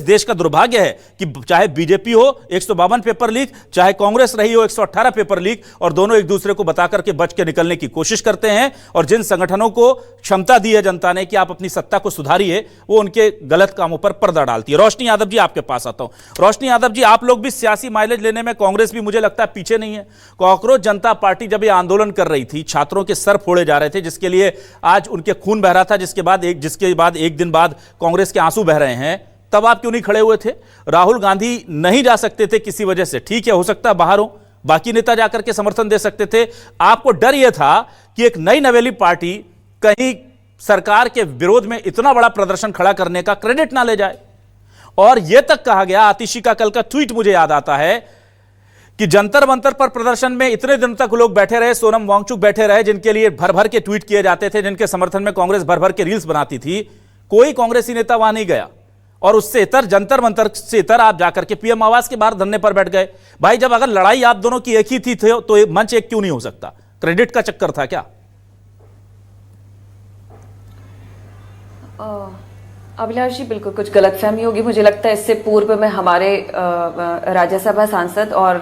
देश का दुर्भाग्य है कि चाहे बीजेपी हो 152 पेपर लीक, चाहे कांग्रेस रही हो 118 पेपर लीक, और दोनों एक दूसरे को बता करके बच के निकलने की कोशिश करते हैं। और जिन संगठनों को क्षमता दी है जनता ने कि आप अपनी सत्ता को सुधारिए, वो उनके गलत कामों पर पर्दा डालती है। रोशनी यादव जी, आपके पास आता हूं। रोशनी यादव जी, आप लोग भी सियासी माइलेज लेने में कांग्रेस भी मुझे लगता है पीछे नहीं है। कॉकरोच जनता पार्टी जब ये आंदोलन कर रही थी, छात्रों के सर फोड़े जा रहे थे, जिसके लिए आज उनके खून बह रहा था, जिसके बाद एक दिन बाद कांग्रेस के आंसू बह रहे हैं, तब आप क्यों नहीं खड़े हुए थे? राहुल गांधी नहीं जा सकते थे किसी वजह से, ठीक है, हो सकता है बाहर हो, बाकी नेता जाकर के समर्थन दे सकते थे। आपको डर यह था कि एक नई नवेली पार्टी कहीं सरकार के विरोध में इतना बड़ा प्रदर्शन खड़ा करने का क्रेडिट ना ले जाए। और यह तक कहा गया, आतिशी का कल का ट्वीट मुझे याद आता है कि जंतर मंतर पर प्रदर्शन में इतने दिन तक लोग बैठे रहे, सोनम वांगचुक बैठे रहे, जिनके लिए भर भर के ट्वीट किए जाते थे, जिनके समर्थन में कांग्रेस भर भर के रील्स बनाती थी, कोई कांग्रेसी नेता वहां नहीं गया। और उससे इतर जंतर मंतर से इतर आप जाकर के पीएम आवास के बाहर धरने पर बैठ गए। भाई, जब अगर लड़ाई आप दोनों की एक ही थी तो मंच एक क्यों नहीं हो सकता? क्रेडिट का चक्कर था क्या? अभिलाष जी, बिल्कुल कुछ गलतफहमी होगी। मुझे लगता है इससे पूर्व में हमारे राज्यसभा सांसद और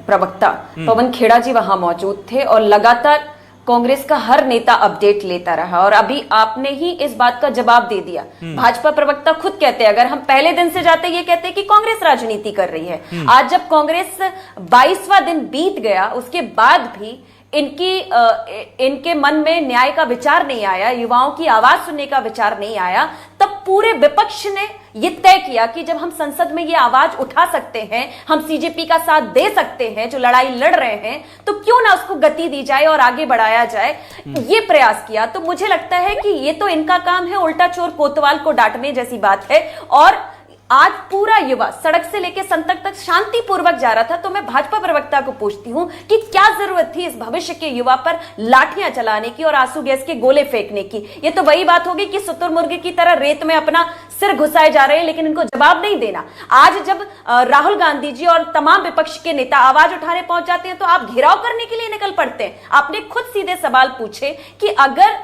प्रवक्ता पवन खेड़ा जी वहां मौजूद थे और लगातार कांग्रेस का हर नेता अपडेट लेता रहा। और अभी आपने ही इस बात का जवाब दे दिया। भाजपा प्रवक्ता खुद कहते हैं, अगर हम पहले दिन से जाते ये कहते हैं कि कांग्रेस राजनीति कर रही है। आज जब कांग्रेस 22वां दिन बीत गया, उसके बाद भी इनके मन में न्याय का विचार नहीं आया, युवाओं की आवाज सुनने का विचार नहीं आया, तब पूरे विपक्ष ने यह तय किया कि जब हम संसद में ये आवाज उठा सकते हैं, हम सीजेपी का साथ दे सकते हैं जो लड़ाई लड़ रहे हैं, तो क्यों ना उसको गति दी जाए और आगे बढ़ाया जाए। ये प्रयास किया। तो मुझे लगता है कि ये तो इनका काम है, उल्टा चोर कोतवाल को डांटने जैसी बात है। और आज पूरा युवा सड़क से लेकर संसद तक शांतिपूर्वक जा रहा था। तो मैं भाजपा प्रवक्ता को पूछती हूं कि क्या जरूरत थी इस भविष्य के युवा पर लाठियां चलाने की और आंसू गैस के गोले फेंकने की? ये तो वही बात होगी कि शुतुरमुर्गे की तरह रेत में अपना सिर घुसाए जा रहे हैं, लेकिन इनको जवाब नहीं देना। आज जब राहुल गांधी जी और तमाम विपक्ष के नेता आवाज उठाने पहुंच जाते हैं तो आप घेराव करने के लिए निकल पड़ते हैं। आपने खुद सीधे सवाल पूछे कि अगर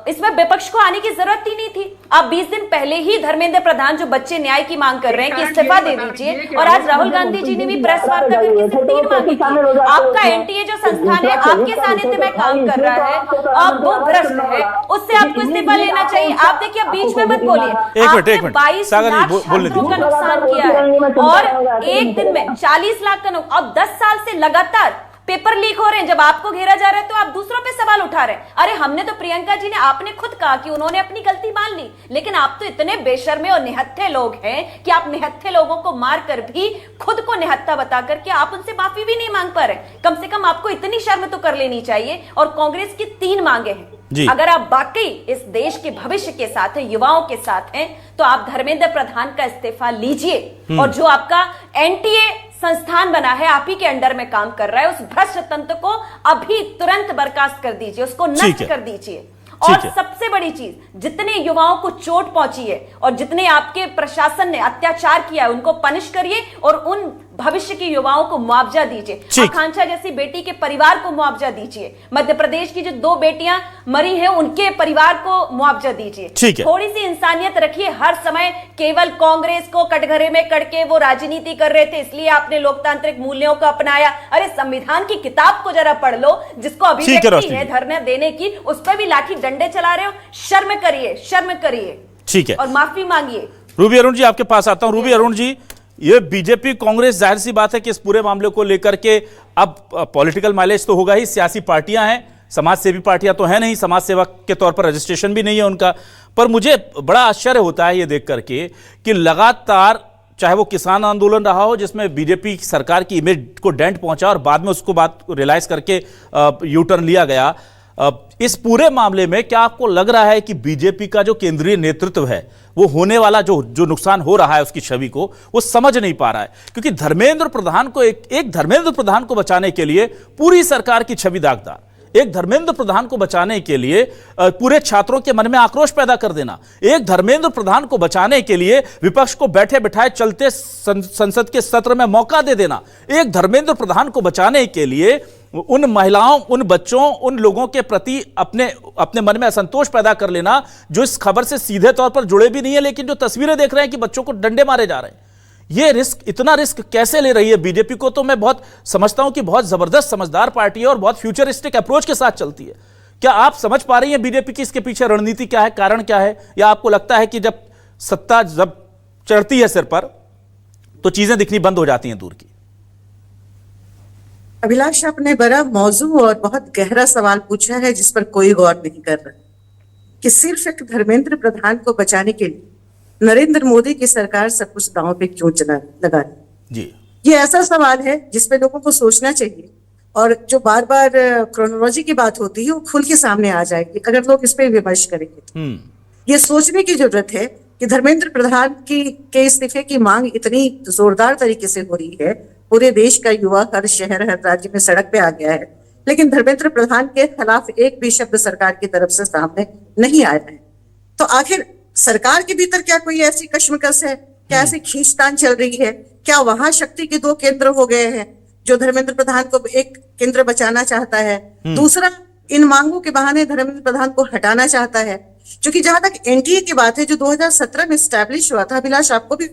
इसमें विपक्ष को आने की जरूरत ही नहीं थी। आप 20 दिन पहले ही धर्मेंद्र प्रधान जो बच्चे न्याय की मांग कर रहे हैं कि इस्तीफा दे दीजिए, और आज राहुल गांधी जी ने भी प्रेस वार्ता करके सिर्फ 3 मांगी थी। आपका एनटीए जो संस्थान है आपके सानिध्य में काम कर रहा है, अब वो भ्रष्ट है, उससे आपको इस्तीफा लेना चाहिए। आप देखिए, बीच में मत बोलिए। आपने 22 लाख छात्रों का नुकसान किया है और एक दिन में 40 लाख का अब 10 साल से लगातार पेपर लीक हो रहे हैं। जब आपको घेरा जा रहा है तो आप दूसरों पे सवाल उठा रहे हैं। अरे हमने तो, प्रियंका जी ने, आपने खुद कहा कि उन्होंने अपनी गलती मान ली, लेकिन आप तो इतने बेशर्मे और निहत्थे लोग हैं कि आप निहत्थे लोगों को मारकर भी खुद को निहत्था बता करके आप उनसे माफी भी नहीं मांग पा रहे। कम से कम आपको इतनी शर्म तो कर लेनी चाहिए। और कांग्रेस की 3 मांगे हैं। अगर आप वाकई इस देश के भविष्य के साथ हैं, युवाओं के साथ हैं, तो आप धर्मेंद्र प्रधान का इस्तीफा लीजिए और जो आपका एनटीए संस्थान बना है, आप ही के अंडर में काम कर रहा है, उस भ्रष्ट तंत्र को अभी तुरंत बर्खास्त कर दीजिए, उसको नष्ट कर दीजिए। और सबसे बड़ी चीज, जितने युवाओं को चोट पहुंची है और जितने आपके प्रशासन ने अत्याचार किया है, उनको पनिश करिए और उन भविष्य के युवाओं को मुआवजा दीजिए। आकांक्षा जैसी बेटी के परिवार को मुआवजा दीजिए। मध्य प्रदेश की जो 2 बेटियां मरी हैं, उनके परिवार को मुआवजा दीजिए। थोड़ी सी इंसानियत रखिए। हर समय केवल कांग्रेस को कटघरे में करके वो राजनीति कर रहे थे, इसलिए आपने लोकतांत्रिक मूल्यों को अपनाया। अरे संविधान की किताब को जरा पढ़ लो, जिसको अभिव्यक्ति है धरना देने की, उस पर भी लाठी डंडे चला रहे हो। शर्म करिए, शर्म करिए। ठीक है, और माफी मांगिए। रूबी अरुण जी, आपके पास आता हूं। रूबी अरुण जी, ये बीजेपी कांग्रेस, जाहिर सी बात है कि इस पूरे मामले को लेकर के अब पॉलिटिकल माइलेज तो होगा ही। सियासी पार्टियां हैं, समाज सेवी पार्टियां तो है नहीं, समाज सेवक के तौर पर रजिस्ट्रेशन भी नहीं है उनका। पर मुझे बड़ा आश्चर्य होता है ये देख करके कि लगातार, चाहे वो किसान आंदोलन रहा हो जिसमें बीजेपी सरकार की इमेज को डेंट पहुंचा और बाद में उसको बात रियलाइज करके यू टर्न लिया गया, इस पूरे मामले में क्या आपको लग रहा है कि बीजेपी का जो केंद्रीय नेतृत्व है वो होने वाला जो नुकसान हो रहा है उसकी छवि को वो समझ नहीं पा रहा है? क्योंकि धर्मेंद्र प्रधान को एक धर्मेंद्र प्रधान को बचाने के लिए पूरी सरकार की छवि दागदार, एक धर्मेंद्र प्रधान को बचाने के लिए पूरे छात्रों के मन में आक्रोश पैदा कर देना, एक धर्मेंद्र प्रधान को बचाने के लिए विपक्ष को बैठे बिठाए चलते संसद के सत्र में मौका दे देना, एक धर्मेंद्र प्रधान को बचाने के लिए उन महिलाओं, उन बच्चों, उन लोगों के प्रति अपने अपने मन में असंतोष पैदा कर लेना जो इस खबर से सीधे तौर पर जुड़े भी नहीं है, लेकिन जो तस्वीरें देख रहे हैं कि बच्चों को डंडे मारे जा रहे हैं, ये रिस्क, इतना रिस्क कैसे ले रही है बीजेपी? को तो मैं बहुत समझता हूं कि बहुत जबरदस्त समझदार पार्टी है और बहुत फ्यूचरिस्टिक अप्रोच के साथ चलती है। क्या आप समझ पा रही हैं बीजेपी की इसके पीछे रणनीति क्या है, कारण क्या है? या आपको लगता है कि जब सत्ता जब चढ़ती है सिर पर तो चीजें दिखनी बंद हो जाती हैं दूर की? अभिलाष, आपने बड़ा मौजू और बहुत गहरा सवाल पूछा है जिस पर कोई गौर नहीं कर रहा कि सिर्फ एक धर्मेंद्र प्रधान को बचाने के लिए नरेंद्र मोदी की सरकार सब कुछ दांव पे क्यों लगा रही जी। ये ऐसा सवाल है जिसपे लोगों को सोचना चाहिए, और जो बार बार क्रोनोलॉजी की बात होती है वो खुल के सामने आ जाएगी अगर लोग इस पे विमर्श करेंगे। ये सोचने की जरूरत है कि धर्मेंद्र प्रधान के इस्तीफे की मांग इतनी जोरदार तरीके से हो रही है, पूरे देश का युवा हर शहर हर राज्य में सड़क पे आ गया है, लेकिन धर्मेंद्र प्रधान के खिलाफ एक भी शब्द सरकार की तरफ से सामने नहीं आया है। तो आखिर सरकार के भीतर क्या कोई ऐसी कश्मकश है, क्या ऐसी खींचतान चल रही है? क्या वहां शक्ति के दो केंद्र हो गए हैं? जो धर्मेंद्र प्रधान को एक केंद्र बचाना चाहता है, दूसरा इन मांगों के बहाने धर्मेंद्र प्रधान को हटाना चाहता है। क्योंकि जहां तक एनडीए की बात है, जो 2017 में स्टैब्लिश हुआ था, अभिलाष आपको भी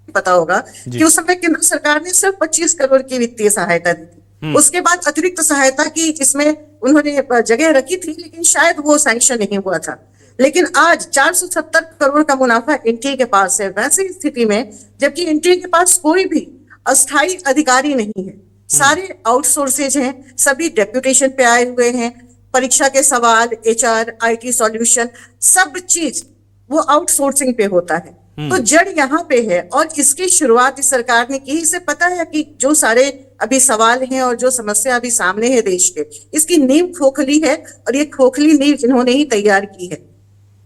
पता होगा कि उस समय केंद्र सरकार ने सिर्फ 25 करोड़ की वित्तीय सहायता दी थी। उसके बाद अतिरिक्त सहायता की इसमें उन्होंने जगह रखी थी, लेकिन शायद वो सैंक्शन नहीं हुआ था। लेकिन आज 470 करोड़ का मुनाफा एनटीए के पास है। वैसी स्थिति में जबकि एनटीए के पास कोई भी अस्थायी अधिकारी नहीं है, सारे आउटसोर्सेज हैं, सभी डेप्यूटेशन पे आए हुए हैं, परीक्षा के सवाल, एचआर, आईटी सॉल्यूशन, सब चीज वो आउटसोर्सिंग पे होता है। तो जड़ यहाँ पे है और इसकी शुरुआत इस सरकार ने की। इसे पता है कि जो सारे अभी सवाल हैं और जो समस्या अभी सामने है देश के, इसकी नींव खोखली है और ये खोखली नींव इन्होंने ही तैयार की है।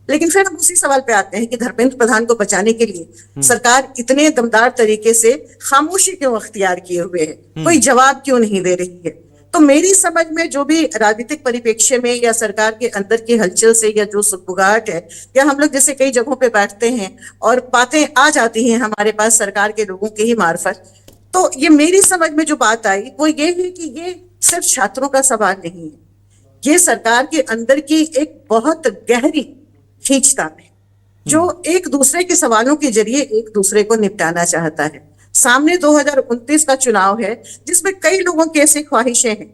लेकिन फिर हम उसी सवाल पे आते हैं कि धर्मेंद्र प्रधान को बचाने के लिए सरकार इतने दमदार तरीके से खामोशी क्यों अख्तियार किए हुए है, कोई जवाब क्यों नहीं दे रही है? तो मेरी समझ में जो भी राजनीतिक परिप्रेक्ष्य में या सरकार के अंदर की हलचल से या जो सुगबुगाहट है, या हम लोग जैसे कई जगहों पे बैठते हैं और बातें आ जाती हैं हमारे पास सरकार के लोगों के ही मार्फत, तो ये मेरी समझ में जो बात आई वो ये है कि ये सिर्फ छात्रों का सवाल नहीं है, ये सरकार के अंदर की एक बहुत गहरी खींचतान है जो एक दूसरे के सवालों के जरिए एक दूसरे को निपटाना चाहता है। सामने 2029 का चुनाव है जिसमें कई लोगों की ऐसी ख्वाहिशें हैं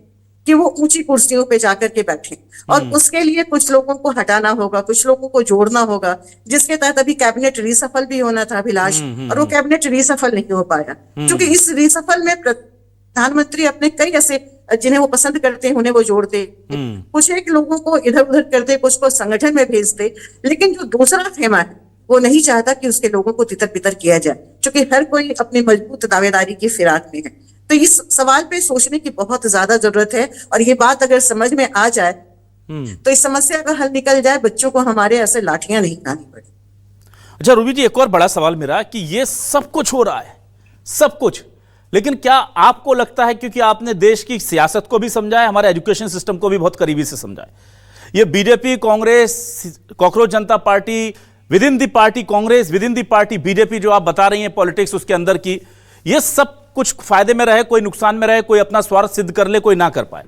कि वो ऊंची कुर्सियों पे जाकर के बैठे, और उसके लिए कुछ लोगों को हटाना होगा, कुछ लोगों को जोड़ना होगा, जिसके तहत अभी कैबिनेट रिसफल भी होना था अभिलाष, और वो कैबिनेट रिसफल नहीं हो पाया क्योंकि इस रिसफल में प्रधानमंत्री अपने कई ऐसे जिन्हें वो पसंद करते हैं उन्हें वो जोड़ते, कुछ एक लोगों को इधर उधर करते, कुछ को संगठन में भेजते, लेकिन जो दूसरा खेमा है वो नहीं चाहता कि उसके लोगों को तितर बितर किया जाए, क्योंकि हर कोई अपनी मजबूत दावेदारी की फिराक में है। तो इस सवाल पे सोचने की बहुत ज्यादा जरूरत है, और ये बात अगर समझ में आ जाए तो इस समस्या का हल निकल जाए, बच्चों को हमारे ऐसे लाठियां नहीं खानी पड़े। अच्छा रूबी जी, एक और बड़ा सवाल मेरा कि ये सब कुछ हो रहा है, सब कुछ, लेकिन क्या आपको लगता है, क्योंकि आपने देश की सियासत को भी समझा है, हमारे एजुकेशन सिस्टम को भी बहुत करीबी से समझा है, ये BJP, Congress, cockroach Janata party, with in the party Congress, with in the party BJP, जो आप बता रही हैं पॉलिटिक्स उसके अंदर की, ये सब कुछ फायदे में रहे, कोई नुकसान में रहे, कोई अपना स्वार्थ सिद्ध कर ले, कोई ना कर पाए,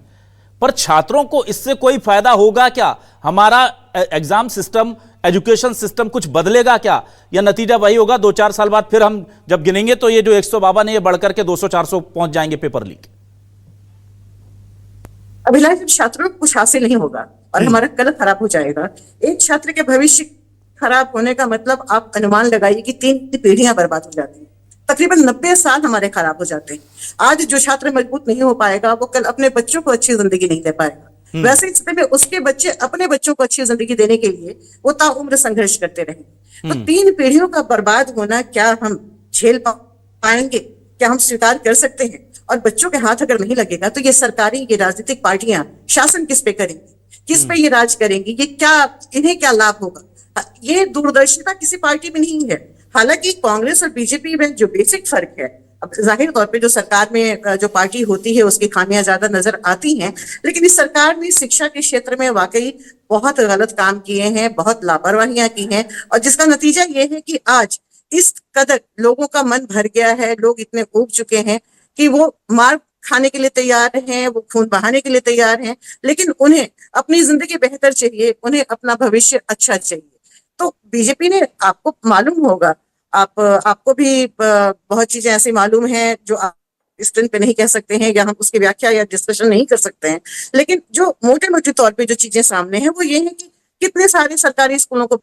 पर छात्रों को इससे कोई फायदा होगा क्या? हमारा एग्जाम सिस्टम, एजुकेशन सिस्टम कुछ बदलेगा क्या, या नतीजा वही होगा 2-4 साल बाद फिर हम जब गिनेंगे तो ये जो 152 है ये बढ़कर के 200-400 पहुंच जाएंगे पेपर लीक? अभिलाष, छात्रों को कुछ हासिल नहीं होगा और हमारा कल खराब हो जाएगा। एक छात्र के भविष्य खराब होने का मतलब आप अनुमान लगाइए कि 3 पीढ़ियां बर्बाद हो जाती हैं, तकरीबन 90 साल हमारे खराब हो जाते हैं। आज जो छात्र मजबूत नहीं हो पाएगा वो कल अपने बच्चों को अच्छी जिंदगी नहीं दे पाएगा। वैसे स्थिति में उसके बच्चे अपने बच्चों को अच्छी जिंदगी देने के लिए वो ताउम्र संघर्ष करते रहे। तो 3 पीढ़ियों का बर्बाद होना क्या हम झेल पाएंगे? क्या हम स्वीकार कर सकते हैं? और बच्चों के हाथ अगर नहीं लगेगा तो ये सरकारी, ये राजनीतिक पार्टियां शासन किस पे करेंगी, किस पे ये राज करेंगी, ये क्या, इन्हें क्या लाभ होगा? ये दूरदर्शिता किसी पार्टी में नहीं है। हालांकि कांग्रेस और बीजेपी में जो बेसिक फर्क है, अब जाहिर तौर पे जो सरकार में जो पार्टी होती है उसकी खामियां ज्यादा नजर आती हैं, लेकिन इस सरकार ने शिक्षा के क्षेत्र में वाकई बहुत गलत काम किए हैं, बहुत लापरवाहियां की हैं, और जिसका नतीजा ये है कि आज इस कदर लोगों का मन भर गया है, लोग इतने ऊब चुके हैं कि वो मार्ग खाने के लिए तैयार हैं, वो खून बहाने के लिए तैयार हैं, लेकिन उन्हें अपनी जिंदगी बेहतर चाहिए, उन्हें अपना भविष्य अच्छा चाहिए। तो बीजेपी ने, आपको मालूम होगा, आपको भी बहुत चीजें ऐसी मालूम हैं जो आप इस दिन पे नहीं कह सकते हैं, या हम उसकी व्याख्या या डिस्कशन नहीं कर सकते हैं, लेकिन जो मोटे मोटे तौर पे जो चीजें सामने हैं वो ये है कि कितने सारे सरकारी स्कूलों को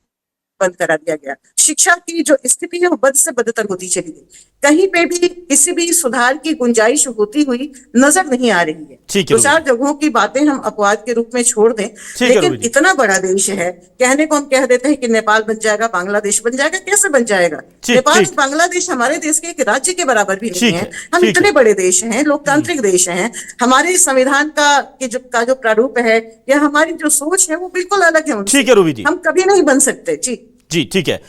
बंद करा दिया गया, शिक्षा की जो स्थिति है वो बद से बदतर होती चली गई, कहीं पे भी किसी भी सुधार की गुंजाइश होती हुई नजर नहीं आ रही है। ठीक है, दो चार जगहों की बातें हम अपवाद के रूप में छोड़ दें, है, लेकिन रूबी जी। इतना बड़ा देश है, कहने को हम कह देते हैं कि नेपाल बन जाएगा, बांग्लादेश बन जाएगा, कैसे बन जाएगा? नेपाल ठीक। बांग्लादेश हमारे देश के एक राज्य के बराबर भी नहीं ठीक है। है, हम ठीक इतने है। बड़े देश हैं, लोकतांत्रिक देश हैं, हमारे संविधान का जो प्रारूप है या हमारी जो सोच है वो बिल्कुल अलग है उनसे। ठीक है, रूबी जी। हम कभी नहीं बन सकते। जी जी ठीक है।